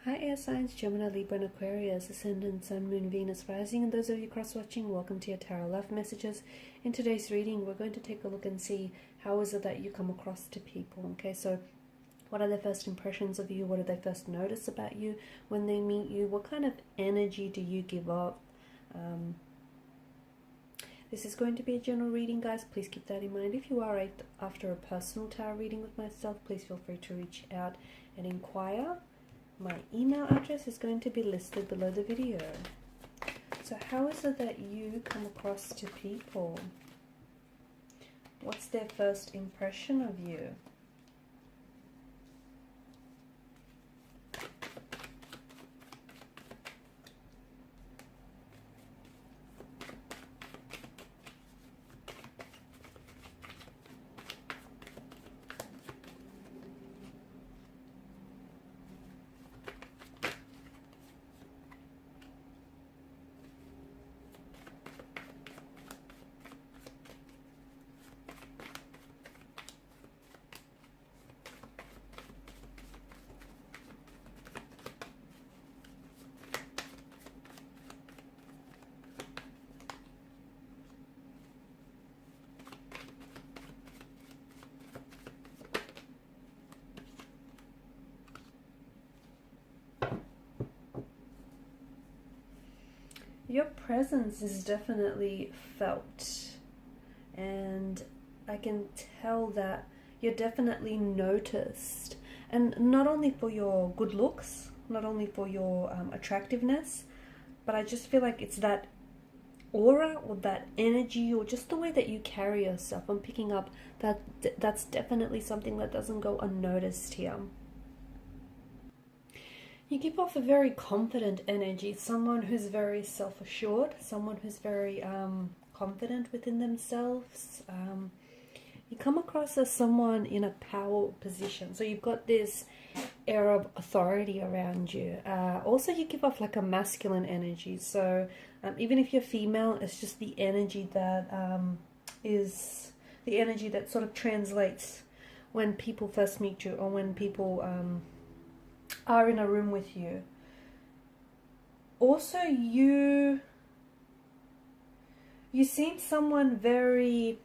Hi air signs, Gemini, Libra and Aquarius, Ascendant, Sun, Moon, Venus, Rising, and those of you cross-watching, welcome to your Tarot Love Messages. In today's reading, we're going to take a look and see how is it that you come across to people, okay? So what are their first impressions of you? What do they first notice about you when they meet you? What kind of energy do you give off? This is going to be a general reading, guys. Please keep that in mind. If you are after a personal tarot reading with myself, please feel free to reach out and inquire. My email address is going to be listed below the video. So how is it that you come across to people? What's their first impression of you? Your presence is definitely felt, and I can tell that you're definitely noticed, and not only for your good looks, not only for your attractiveness, but I just feel like it's that aura or that energy or just the way that you carry yourself. I'm picking up that that's definitely something that doesn't go unnoticed here. You give off a very confident energy, someone who's very self-assured, someone who's very confident within themselves. You come across as someone in a power position, so you've got this air of authority around you. Also, you give off like a masculine energy, so even if you're female, it's just the energy that is the energy that sort of translates when people first meet you, or when people are in a room with you. Also, you seem someone very,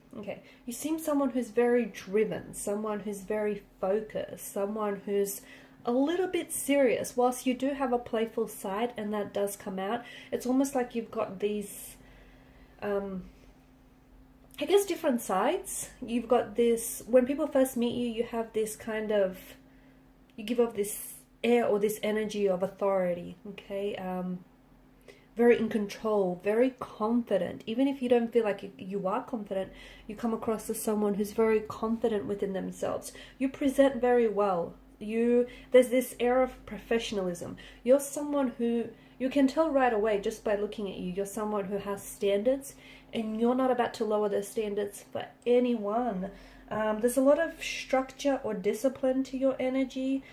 you seem someone who's very driven, someone who's very focused, someone who's a little bit serious. Whilst you do have a playful side, and that does come out, it's almost like you've got these, I guess, different sides. You've got this, when people first meet you, you have this kind of, you give off this air or this energy of authority, okay? Very in control, very confident. Even if you don't feel like you are confident, you come across as someone who's very confident within themselves. You present very well. There's this air of professionalism. You're someone who, you can tell right away just by looking at you, you're someone who has standards, and you're not about to lower those standards for anyone. There's a lot of structure or discipline to your energy.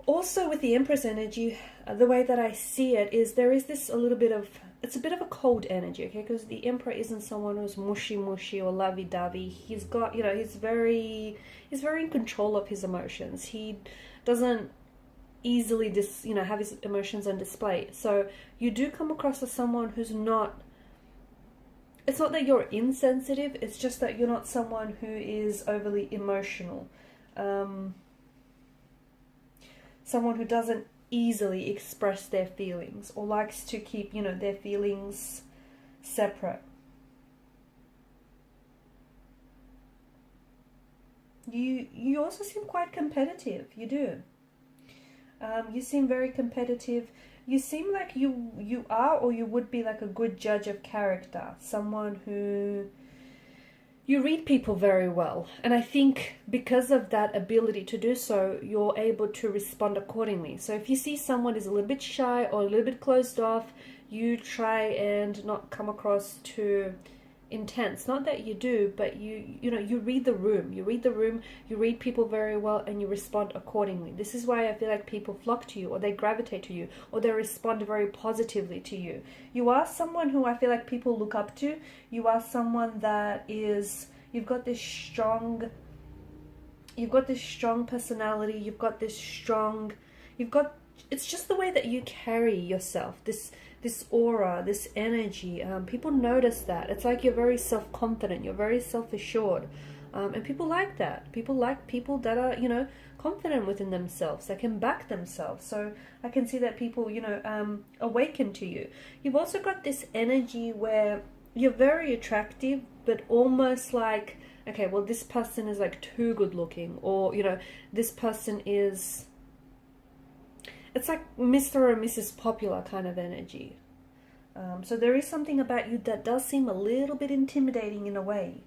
Also, with the Empress energy, the way that I see it is there is this a little bit of, it's a bit of a cold energy, okay? Because the Emperor isn't someone who's mushy or lovey-dovey. He's got, he's very in control of his emotions. He doesn't easily have his emotions on display. So you do come across as someone who's not, it's not that you're insensitive, it's just that you're not someone who is overly emotional. Someone who doesn't easily express their feelings, or likes to keep, their feelings separate. You also seem quite competitive. You do. You seem very competitive. You seem like you are, or you would be, like a good judge of character. Someone who, you read people very well, and I think because of that ability to do so, you're able to respond accordingly. So if you see someone is a little bit shy or a little bit closed off, you try and not come across too intense. Not that you do, but you read the room. You read people very well, and you respond accordingly. This is why I feel like people flock to you, or they gravitate to you, or they respond very positively to you. You are someone who I feel like people look up to. You are someone that is, you've got this strong You've got this strong personality. You've got this strong, it's just the way that you carry yourself, this aura, this energy. People notice that. It's like you're very self-confident, you're very self-assured. And people like that. People like people that are, you know, confident within themselves, that can back themselves. So I can see that people, you know, awaken to you. You've also got this energy where you're very attractive, but almost like, okay, well, this person is like too good looking, or, you know, this person is, it's like Mr. or Mrs. Popular kind of energy. So there is something about you that does seem a little bit intimidating in a way.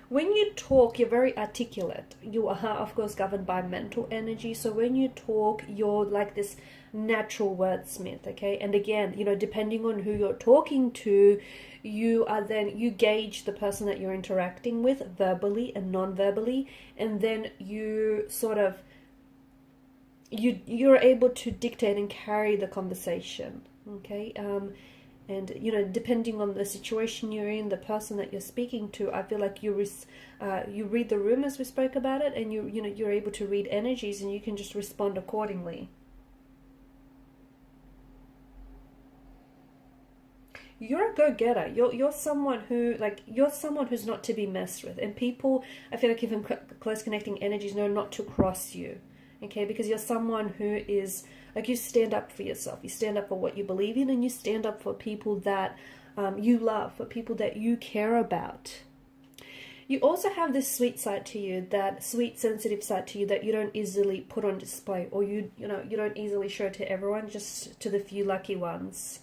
When you talk, you're very articulate. You are, of course, governed by mental energy. So when you talk, you're like this natural wordsmith, okay? And again, you know, depending on who you're talking to, you gauge the person that you're interacting with verbally and non-verbally, and then you sort of, you're able to dictate and carry the conversation, okay? And, you know, depending on the situation you're in, the person that you're speaking to, I feel like you read the room, as we spoke about it, and you know, you're able to read energies, and you can just respond accordingly. You're a go-getter. You're someone who, like, you're someone who's not to be messed with. And people, I feel like, even close connecting energies know not to cross you, okay? Because you're someone who is, like, you stand up for yourself. You stand up for what you believe in, and you stand up for people that you love, for people that you care about. You also have this sweet side to you, that sweet, sensitive side to you that you don't easily put on display, or you don't easily show to everyone, just to the few lucky ones.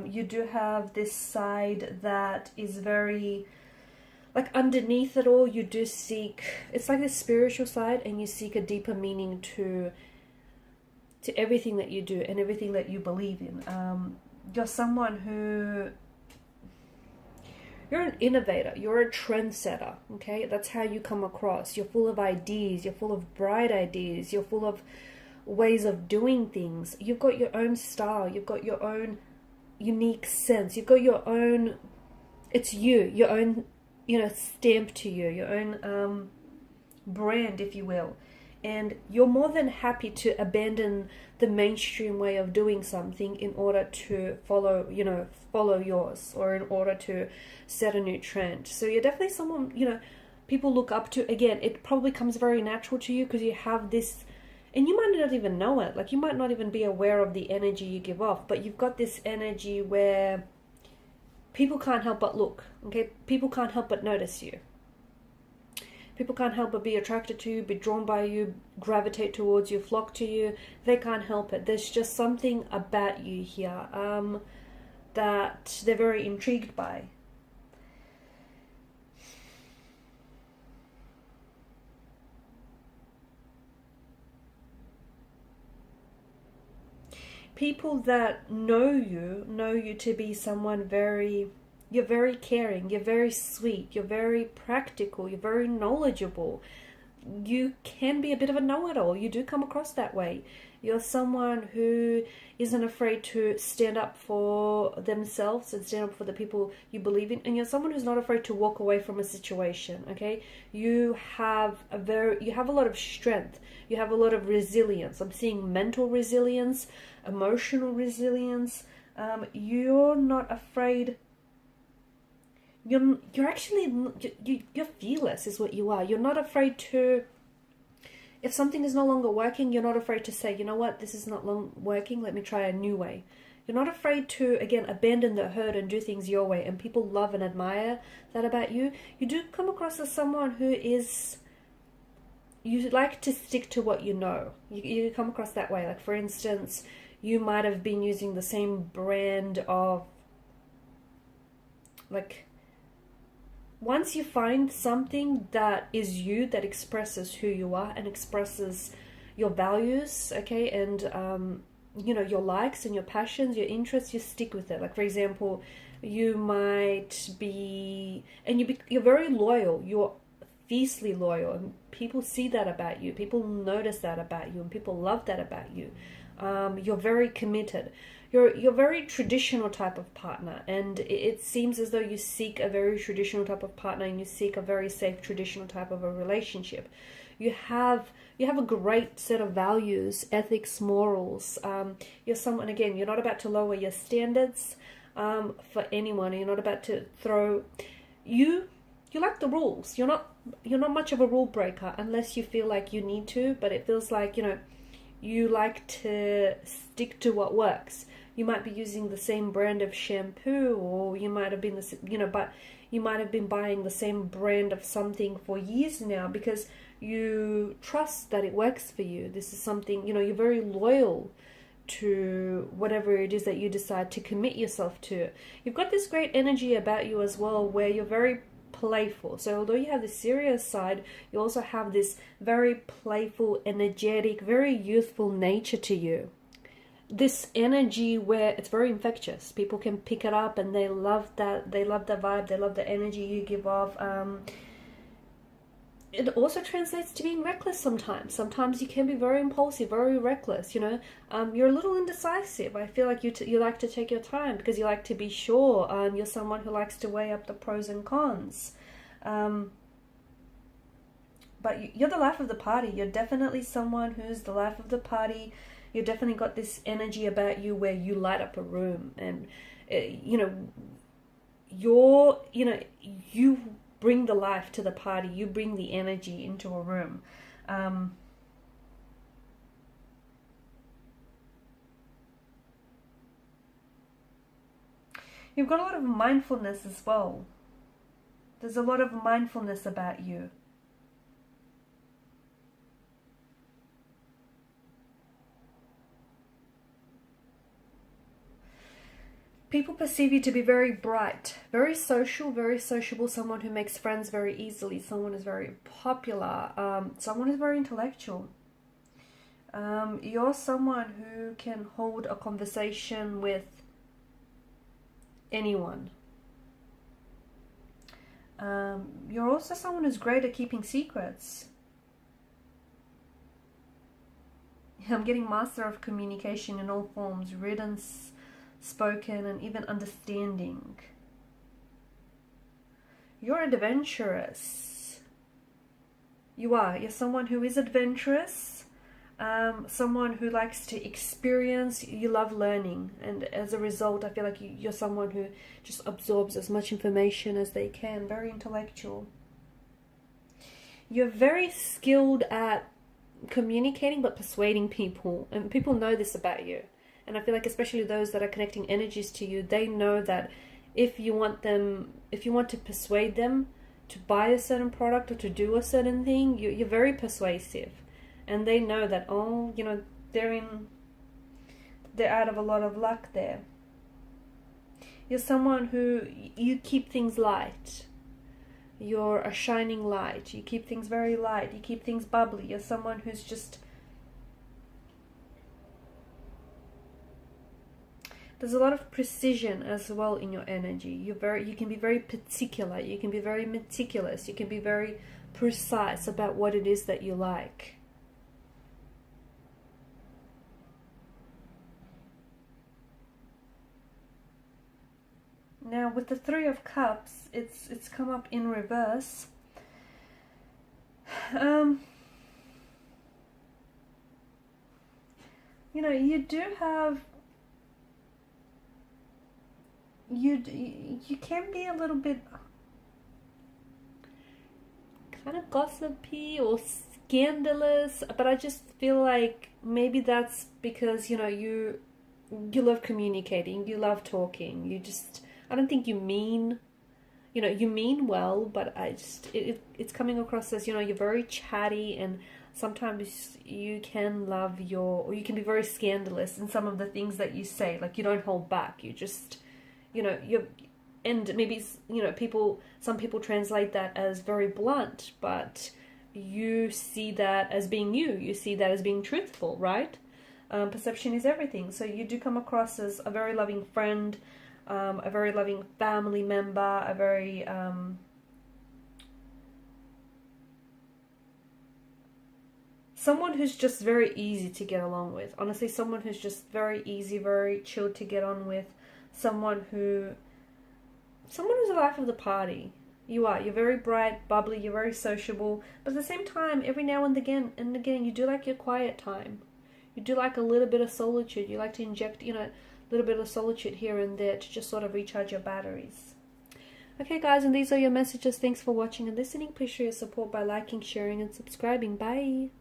You do have this side that is very, like, underneath it all, you do seek, it's like the spiritual side, and you seek a deeper meaning to everything that you do and everything that you believe in. You're someone who, you're an innovator, you're a trendsetter, okay? That's how you come across. You're full of ideas, you're full of bright ideas, you're full of ways of doing things. You've got your own style, you've got your own unique sense, you've got your own, it's you, your own, you know, stamp to you, your own brand, if you will. And you're more than happy to abandon the mainstream way of doing something in order to follow yours, or in order to set a new trend. So you're definitely someone, you know, people look up to. Again, it probably comes very natural to you because you have this, and you might not even know it. Like, you might not even be aware of the energy you give off, but you've got this energy where people can't help but look, okay? People can't help but notice you. People can't help but be attracted to you, be drawn by you, gravitate towards you, flock to you. They can't help it. There's just something about you here that they're very intrigued by. People that know you to be someone very, you're very caring, you're very sweet, you're very practical, you're very knowledgeable. You can be a bit of a know-it-all. You do come across that way. You're someone who isn't afraid to stand up for themselves and stand up for the people you believe in. And you're someone who's not afraid to walk away from a situation, okay? You have a lot of strength. You have a lot of resilience. I'm seeing mental resilience, emotional resilience. You're not afraid. You're fearless is what you are. You're not afraid to, if something is no longer working, you're not afraid to say, you know what, this is not working, let me try a new way. You're not afraid to, again, abandon the herd and do things your way, and people love and admire that about you. You do come across as someone who is, you like to stick to what you know. You come across that way. Like, for instance, you might have been using the same brand of, like, once you find something that is you, that expresses who you are and expresses your values, okay, and you know, your likes and your passions, your interests, you stick with it. Like, for example, you might be, and you're very loyal. You're fiercely loyal, and people see that about you. People notice that about you, and people love that about you. You're very committed. you're a very traditional type of partner, and it seems as though you seek a very traditional type of partner, and you seek a very safe traditional type of a relationship. You have a great set of values, ethics, morals. You're someone, again, you're not about to lower your standards for anyone. You're not about to throw you like the rules. You're not much of a rule breaker unless you feel like you need to, but it feels like, you like to stick to what works. You might be using the same brand of shampoo, or you might have been but you might have been buying the same brand of something for years now because you trust that it works for you. This is something, you're very loyal to whatever it is that you decide to commit yourself to. You've got this great energy about you as well, where you're very playful. So although you have the serious side, you also have this very playful, energetic, very youthful nature to you. This energy where it's very infectious. People can pick it up and they love that. They love the vibe. They love the energy you give off. It also translates to being reckless sometimes. Sometimes you can be very impulsive, very reckless, You're a little indecisive. I feel like you like to take your time because you like to be sure. You're someone who likes to weigh up the pros and cons. But you're the life of the party. You're definitely someone who's the life of the party. You've definitely got this energy about you where you light up a room. And, you bring the life to the party. You bring the energy into a room. You've got a lot of mindfulness as well. There's a lot of mindfulness about you. People perceive you to be very bright, very social, very sociable, someone who makes friends very easily, someone who's very popular, someone who's very intellectual. You're someone who can hold a conversation with anyone. You're also someone who's great at keeping secrets. I'm getting master of communication in all forms, written, spoken, and even understanding. You're adventurous. You are. You're someone who is adventurous, someone who likes to experience. You love learning, and as a result, I feel like you're someone who just absorbs as much information as they can. Very intellectual. You're very skilled at communicating but persuading people, and people know this about you. And I feel like especially those that are connecting energies to you, they know that if you want to persuade them to buy a certain product or to do a certain thing, you're very persuasive. And they know that, they're out of a lot of luck there. You're someone who, you keep things light. You're a shining light. You keep things very light. You keep things bubbly. You're someone who's just... There's a lot of precision as well in your energy. You can be very particular. You can be very meticulous. You can be very precise about what it is that you like. Now with the Three of Cups, it's come up in reverse. You do have... You can be a little bit kind of gossipy or scandalous, but I just feel like maybe that's because you love communicating, you love talking, I don't think you mean well, but it's coming across as you're very chatty, and sometimes you can or you can be very scandalous in some of the things that you say. Like, you don't hold back, you just and maybe some people translate that as very blunt, but you see that as being you see that as being truthful, right? Perception is everything. So you do come across as a very loving friend, a very loving family member, a very someone who's just very easy to get along with. Honestly, someone who's just very easy, very chilled to get on with. Someone who's the life of the party. You are. You're very bright, bubbly, you're very sociable. But at the same time, every now and again, you do like your quiet time. You do like a little bit of solitude. You like to inject, a little bit of solitude here and there to just sort of recharge your batteries. Okay, guys, and these are your messages. Thanks for watching and listening. Please show your support by liking, sharing, and subscribing. Bye.